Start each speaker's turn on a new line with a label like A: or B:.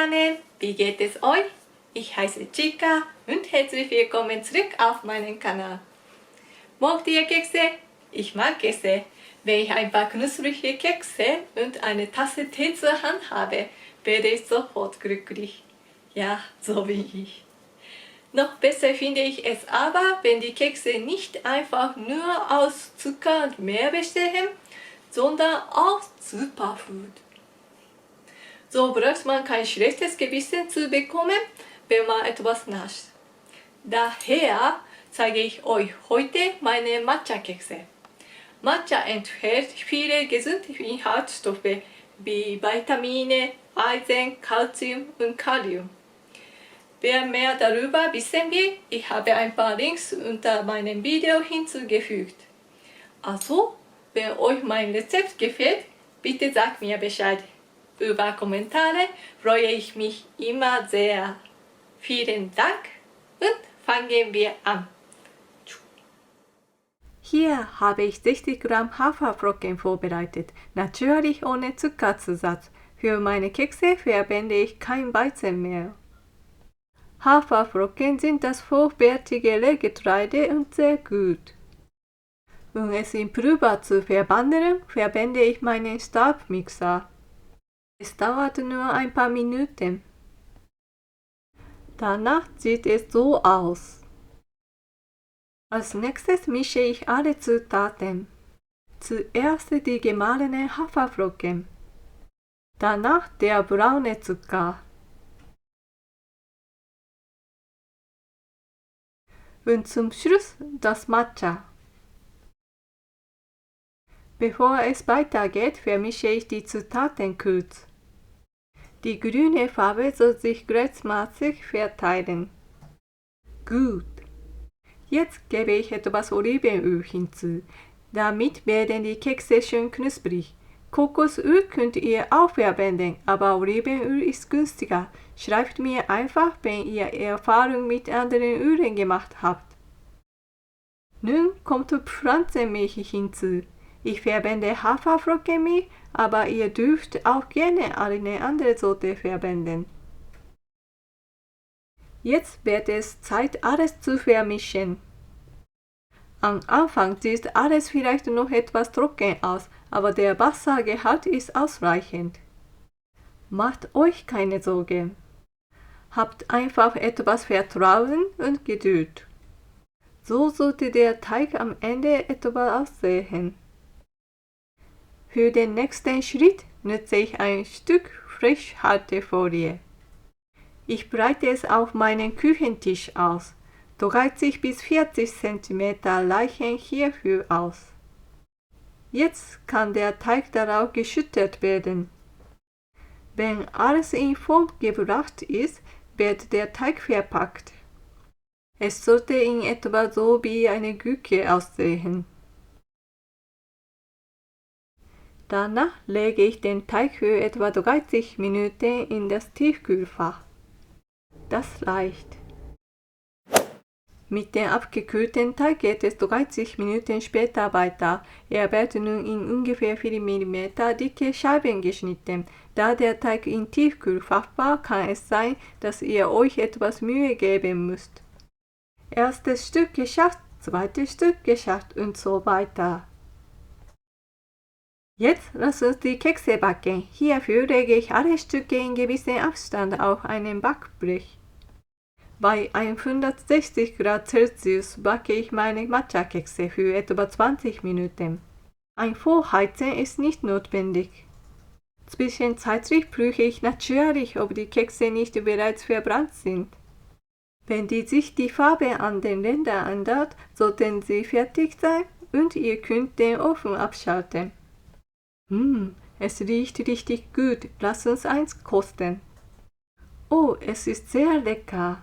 A: Sternen, wie geht es euch? Ich heiße Chica und herzlich willkommen zurück auf meinen Kanal. Mocht ihr Kekse? Ich mag Kekse. Wenn ich ein paar knusprige Kekse und eine Tasse Tee zur Hand habe, werde ich sofort glücklich. Ja, so wie ich. Noch besser finde ich es aber, wenn die Kekse nicht einfach nur aus Zucker und Mehl bestehen, sondern aus Superfood. So braucht man kein schlechtes Gewissen zu bekommen, wenn man etwas nascht. Daher zeige ich euch heute meine Matcha-Kekse. Matcha enthält viele gesunde Inhaltsstoffe wie Vitamine, Eisen, Calcium und Kalium. Wer mehr darüber wissen will, ich habe ein paar Links unter meinem Video hinzugefügt. Also, wenn euch mein Rezept gefällt, bitte sagt mir Bescheid. Über Kommentare freue ich mich immer sehr. Vielen Dank und fangen wir an. Hier habe ich 60 Gramm Haferflocken vorbereitet, natürlich ohne Zuckerzusatz. Für meine Kekse verwende ich kein Weizenmehl. Haferflocken sind das hochwertige Lehrgetreide und sehr gut. Um es im Pulver zu verwandeln, verwende ich meinen Stabmixer. Es dauert nur ein paar Minuten. Danach sieht es so aus. Als nächstes mische ich alle Zutaten. Zuerst die gemahlenen Haferflocken, danach der braune Zucker und zum Schluss das Matcha. Bevor es weitergeht, vermische ich die Zutaten kurz. Die grüne Farbe soll sich gleichmäßig verteilen. Gut. Jetzt gebe ich etwas Olivenöl hinzu. Damit werden die Kekse schön knusprig. Kokosöl könnt ihr auch verwenden, aber Olivenöl ist günstiger. Schreibt mir einfach, wenn ihr Erfahrung mit anderen Ölen gemacht habt. Nun kommt Pflanzenmilch hinzu. Ich verwende Haferflockenmilch, aber ihr dürft auch gerne eine andere Sorte verwenden. Jetzt wird es Zeit, alles zu vermischen. Am Anfang sieht alles vielleicht noch etwas trocken aus, aber der Wassergehalt ist ausreichend. Macht euch keine Sorgen. Habt einfach etwas Vertrauen und Geduld. So sollte der Teig am Ende etwa aussehen. Für den nächsten Schritt nutze ich ein Stück Frischhaltefolie. Ich breite es auf meinen Küchentisch aus. 30 bis 40 cm reichen hierfür aus. Jetzt kann der Teig darauf geschüttet werden. Wenn alles in Form gebracht ist, wird der Teig verpackt. Es sollte in etwa so wie eine Gurke aussehen. Danach lege ich den Teig für etwa 30 Minuten in das Tiefkühlfach. Das reicht. Mit dem abgekühlten Teig geht es 30 Minuten später weiter. Er wird nun in ungefähr 4 mm dicke Scheiben geschnitten. Da der Teig im Tiefkühlfach war, kann es sein, dass ihr euch etwas Mühe geben müsst. Erstes Stück geschafft, zweites Stück geschafft und so weiter. Jetzt lasst uns die Kekse backen. Hierfür lege ich alle Stücke in gewissem Abstand auf einen Backblech. Bei 160 Grad Celsius backe ich meine Matcha-Kekse für etwa 20 Minuten. Ein Vorheizen ist nicht notwendig. Zwischenzeitlich prüfe ich natürlich, ob die Kekse nicht bereits verbrannt sind. Wenn sich die Farbe an den Rändern ändert, sollten sie fertig sein und ihr könnt den Ofen abschalten. Es riecht richtig gut. Lass uns eins kosten. Oh, es ist sehr lecker.